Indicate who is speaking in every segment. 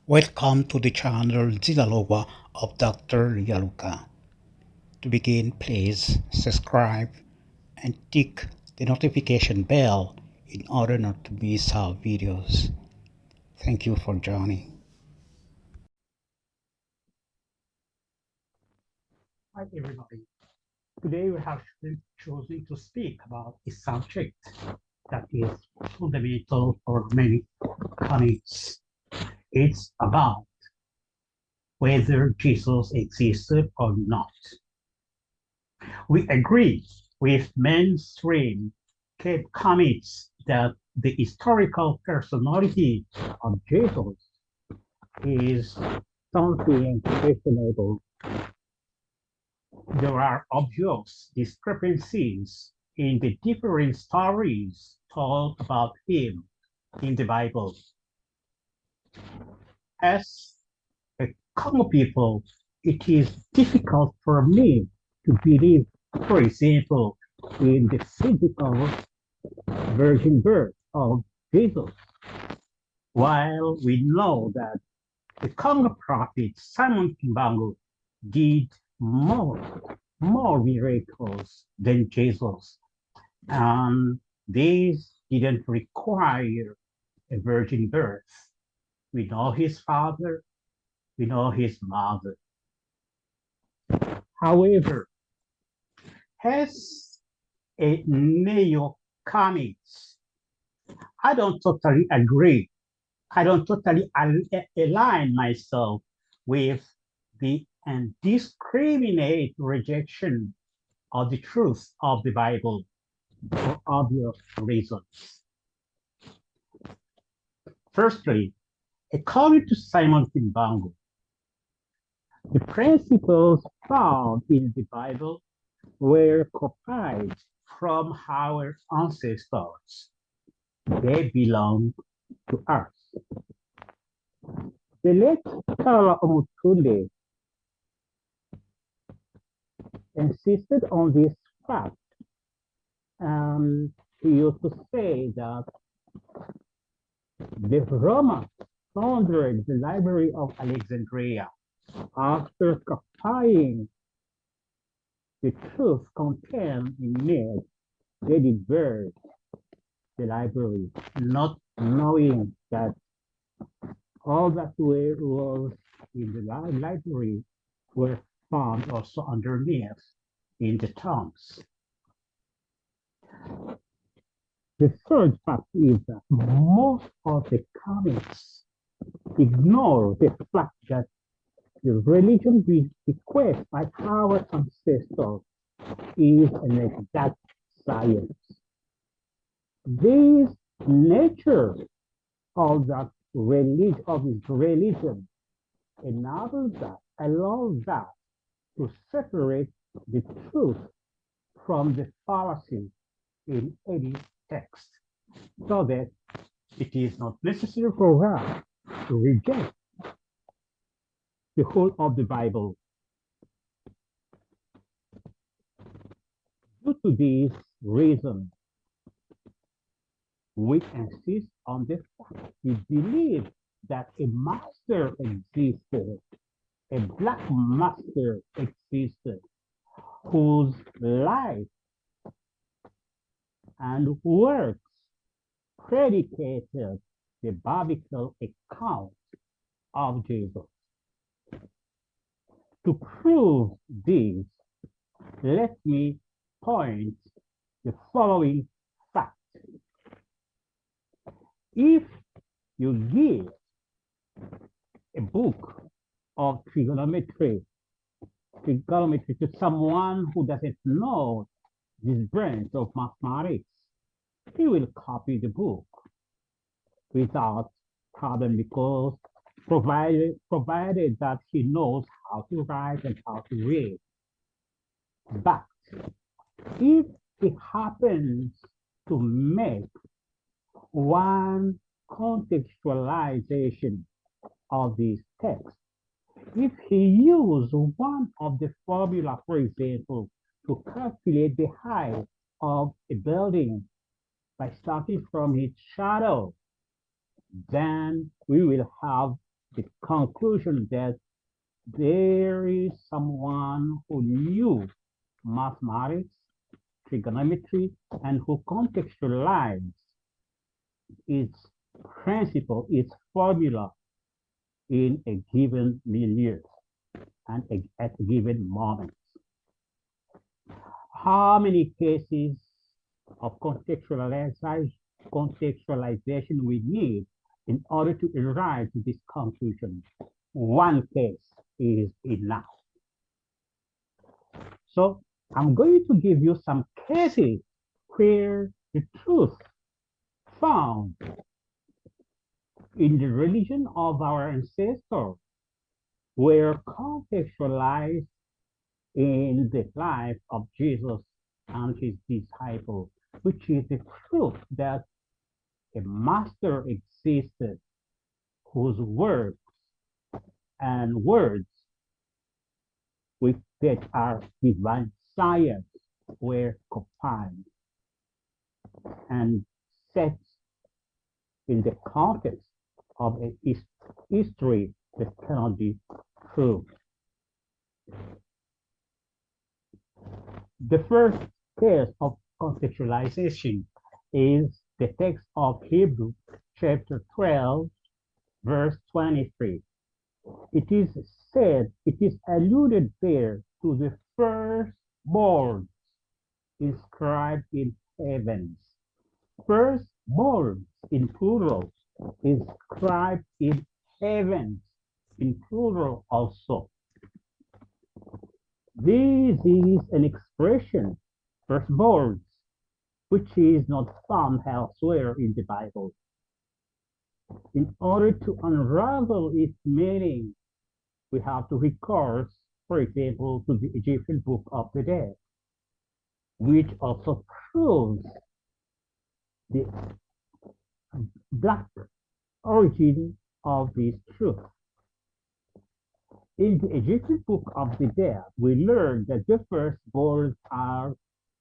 Speaker 1: Welcome to the channel Dialogue of Dr. Yaluka. To begin, please subscribe and tick the notification bell in order not to miss our videos. Thank you for joining.
Speaker 2: Hi everybody. Today we have chosen to speak about a subject that is fundamental for many communities. It's about whether Jesus existed or not. We agree with mainstream comments that the historical personality of Jesus is something questionable. There are obvious discrepancies in the different stories told about him in the Bible. As a common people, it is difficult for me to believe, for example, in the physical virgin birth of Jesus, while we know that the Congo prophet Simon Kimbangu did more, more miracles than Jesus. And these didn't require a virgin birth. We know his father, we know his mother. However, as a neo-comics, I don't totally agree. I don't totally align myself with the indiscriminate rejection of the truth of the Bible for obvious reasons. Firstly, according to Simon Kimbangu, the principles found in the Bible were copied from our ancestors. They belong to us. The late Kara Omutunde insisted on this fact. He used to say that the Romans founded the Library of Alexandria after copying the truth contained in it. They diverged the library, not knowing that all that was in the library were found also underneath in the tombs. The third fact is that most of the comics ignore the fact that the religion bequeathed by our ancestors is an exact science. This nature of that religion of his religion allows that to separate the truth from the fallacy in any text, so that it is not necessary for us to reject the whole of the Bible. Due to this reason, we insist on the fact we believe that a master existed, a black master existed, whose life and works predicated the biblical account of Jesus. To prove this, let me point the following fact. If you give a book of trigonometry to someone who doesn't know this branch of mathematics, he will copy the book without problem, because provided that he knows how to write and how to read. But if he happens to make one contextualization of this text, if he used one of the formula, for example, to calculate the height of a building by starting from its shadow, then we will have the conclusion that there is someone who knew mathematics, trigonometry, and who contextualized its principle, its formula in a given milieu and at a given moment. How many cases of contextualization we need in order to arrive to this conclusion? One case is enough. So I'm going to give you some cases where the truth found in the religion of our ancestors were contextualized in the life of Jesus and his disciples, which is the truth that a master existed whose works and words with that are divine science were combined and set in the context of a history that cannot be proved. The first case of contextualization is the text of Hebrew chapter 12, verse 23. It is said, it is alluded there to the firstborn inscribed in heavens. Firstborn in plural, inscribed in heavens in plural also. This is an expression, firstborn, which is not found elsewhere in the Bible. In order to unravel its meaning, we have to recourse, for example, to the Egyptian Book of the Dead, which also proves the black origin of this truth. In the Egyptian Book of the Dead, we learn that the firstborn are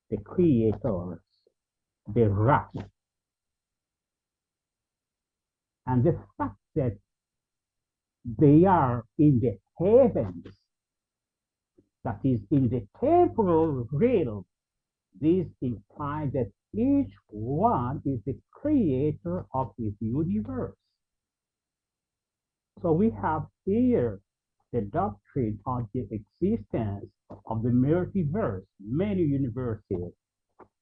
Speaker 2: the creators, the Ra. And the fact that they are in the heavens, that is in the temporal realm, this implies that each one is the creator of his universe. So we have here the doctrine of the existence of the multiverse, many universes.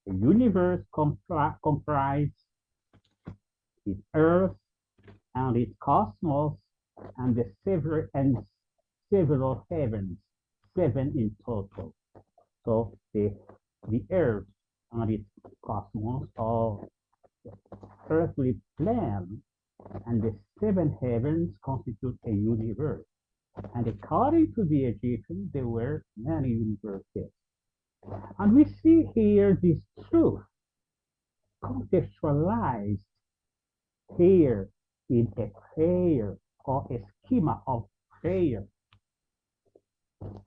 Speaker 2: The universe comprises its earth and its cosmos and the several heavens, seven in total. So the earth and its cosmos are earthly plane, and the seven heavens constitute a universe. And according to the Egyptians, there were many universes. And we see here this truth contextualized here in a prayer or a schema of prayer.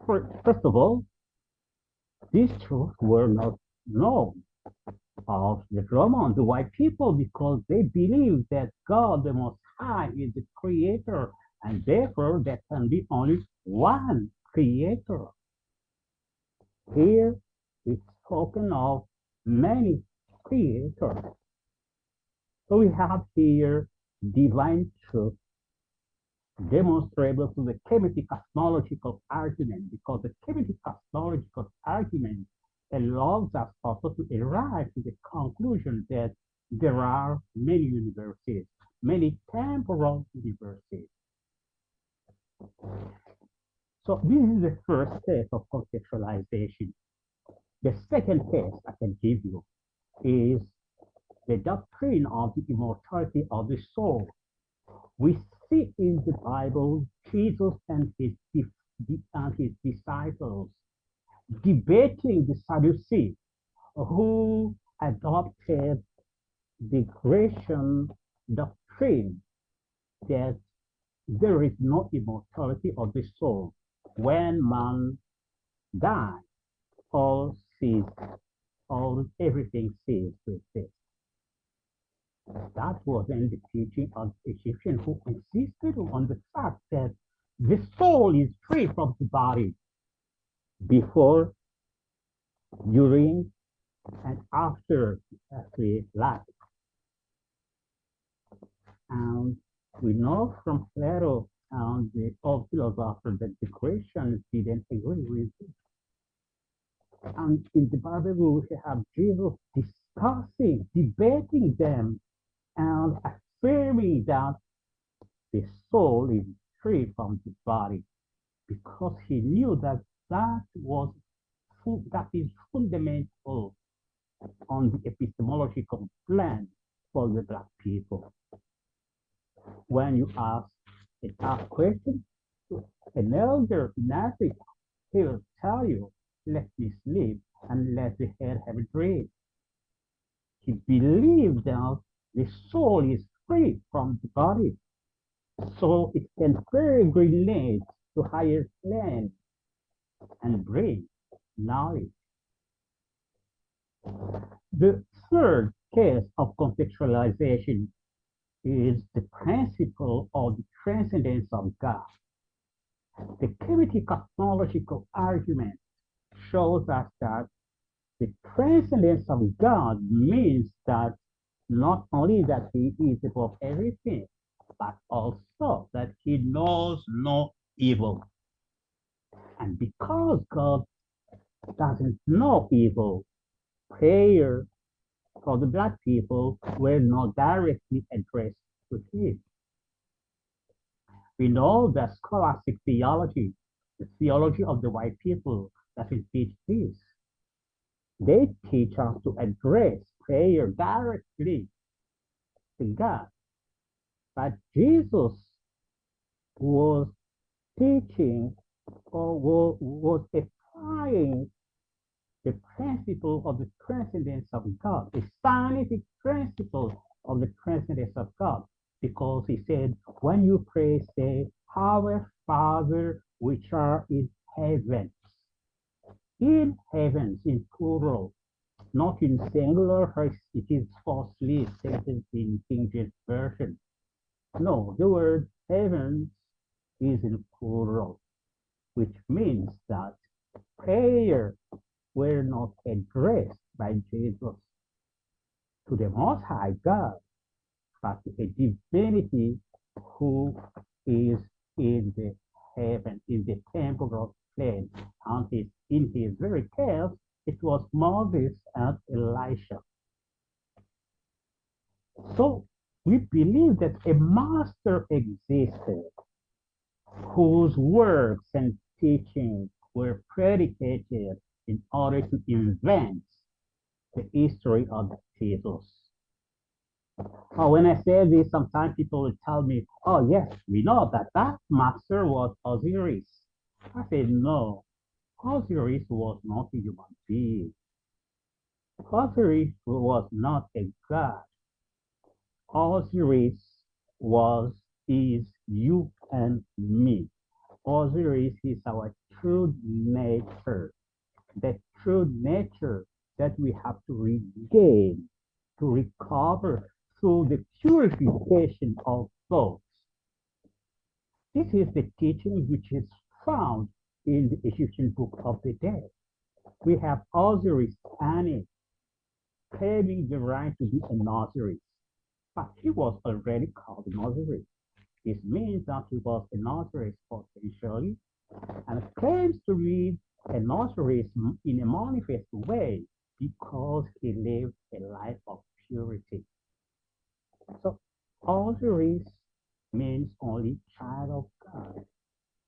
Speaker 2: First of all, these truths were not known of the Roman, the white people, because they believed that God, the Most High, is the creator, and therefore there can be only one creator. Here it's spoken of many creators. So we have here divine truth demonstrable through the kemetic cosmological argument, because the kemetic cosmological argument allows us also to arrive to the conclusion that there are many universes, many temporal universes. So this is the first case of contextualization. The second case I can give you is the doctrine of the immortality of the soul. We see in the Bible Jesus and his disciples debating the Sadducees who adopted the Grecian doctrine that there is no immortality of the soul. When man dies, all ceases, everything ceases to exist. That was then the teaching of Egyptians who insisted on the fact body before, during, and after the life. And we know from Plato and the old philosophers that the Christians didn't agree with it. And in the Bible, we have Jesus discussing, debating them, and affirming that the soul is free from the body because he knew that that is fundamental on the epistemological plan for the Black people. When you ask a tough question to an elder in Africa, he will tell you, let me sleep and let the head have a dream. He believed that the soul is free from the body, so it can peregrinate to higher plane and bring knowledge. The third case of contextualization is the principle of the transcendence of God. The kemetic cosmological argument shows us that the transcendence of God means that not only that he is above everything, but also that he knows no evil. And because God doesn't know evil, prayer for the Black people were not directly addressed to him. We know that scholastic theology, the theology of the white people, doesn't teach this. They teach us to address prayer directly to God. But Jesus was teaching or was applying the principle of the transcendence of God, the scientific principle of the transcendence of God, because he said, when you pray, say, Our Father which are in heavens, in plural, not in singular, it is falsely stated in King James Version. No, the word heavens is in plural, which means that prayer were not addressed by Jesus to the Most High God, but to a divinity who is in the heaven, in the temporal plane. And in his very case, it was Moses and Elisha. So we believe that a master existed whose works and teachings were predicated in order to invent the history of Jesus. When I say this, sometimes people will tell me, oh yes, we know that that master was Osiris. I said, no, Osiris was not a human being. Osiris was not a god. Osiris is you and me. Osiris is our true nature, the true nature that we have to regain, to recover through the purification of thoughts. This is the teaching which is found in the Egyptian Book of the Dead. We have Osiris Ani claiming the right to be an Osiris, but he was already called an Osiris. This means that he was an Osiris potentially and claims to be an Osiris in a manifest way because he lived a life of purity. So Osiris means only child of God,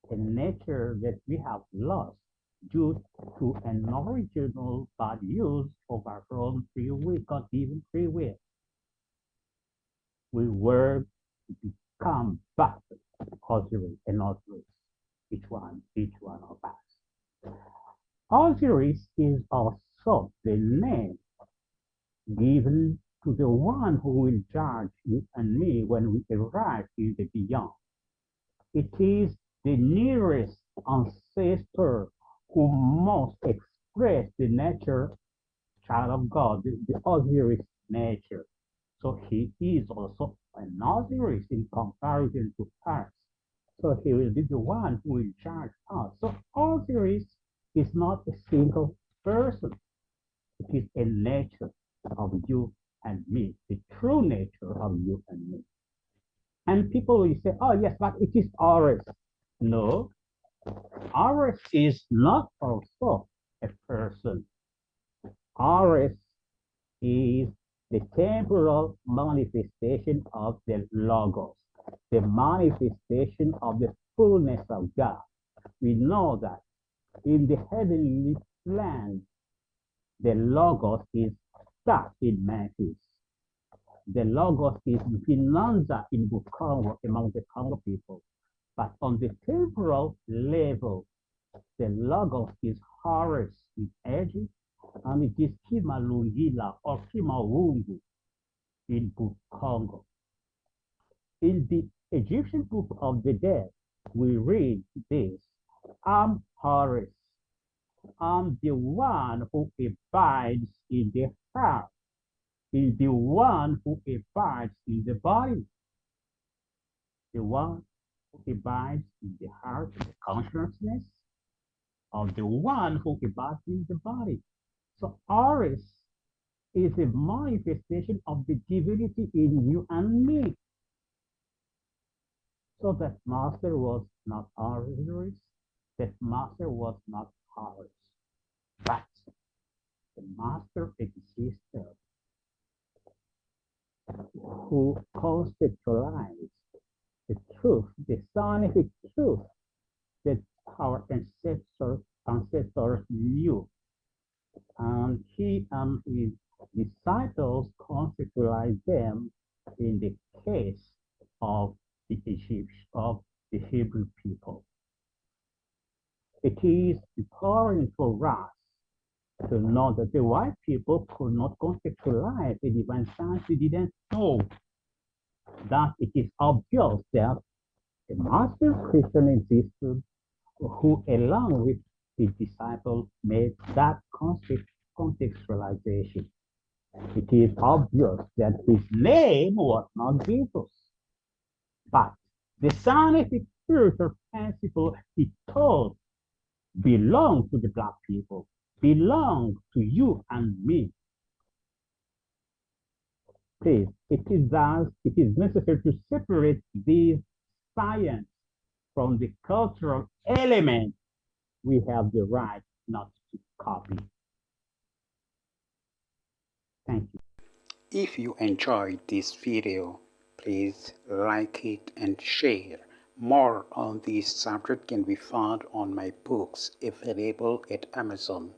Speaker 2: a nature that we have lost due to an original bad use of our own free will, God-given free will. We were to become back Osiris and Osiris, each one of us. Osiris is also the name given to the one who will judge you and me when we arrive in the beyond. It is the nearest ancestor who most express the nature, child of God, the Osiris nature. So he is also an Osiris in comparison to us. So he will be the one who will judge us. So Osiris is not a single person. It is a nature of you and me, the true nature of you and me. And people will say, oh yes, but it is Horus. No, Horus is not also a person. Horus is the temporal manifestation of the Logos, the manifestation of the fullness of God. We know that in the heavenly land, the Logos is stuck in Memphis. The Logos is Vinanza in Bukongo among the Congo people. But on the temporal level, the Logos is Horus in Egypt, and it is Kimalungila or Kimawungu in Bukongo. In the Egyptian Book of the Dead, we read this: I'm Horus. I'm the one who abides in the heart, is the one who abides in the body, the one who abides in the heart, the consciousness of the one who abides in the body. So Horus is a manifestation of the divinity in you and me. So that master was not Osiris, that master was not Horus, but the master existed who conceptualized the truth, the scientific truth that our ancestors knew. And he and his disciples conceptualized them in the case of the Egyptians, of the Hebrew people. It is important for us to know that the white people could not conceptualize the divine science. They didn't know that it is obvious that a master Christian existed who, along with his disciples, made that contextualization. It is obvious that his name was not Jesus, but the scientific spiritual principle he taught belong to the black people, belong to you and me. Please, it is necessary to separate these science from the cultural element we have the right not to copy. Thank you.
Speaker 1: If you enjoyed this video, please like it and share. More on this subject can be found on my books available at Amazon.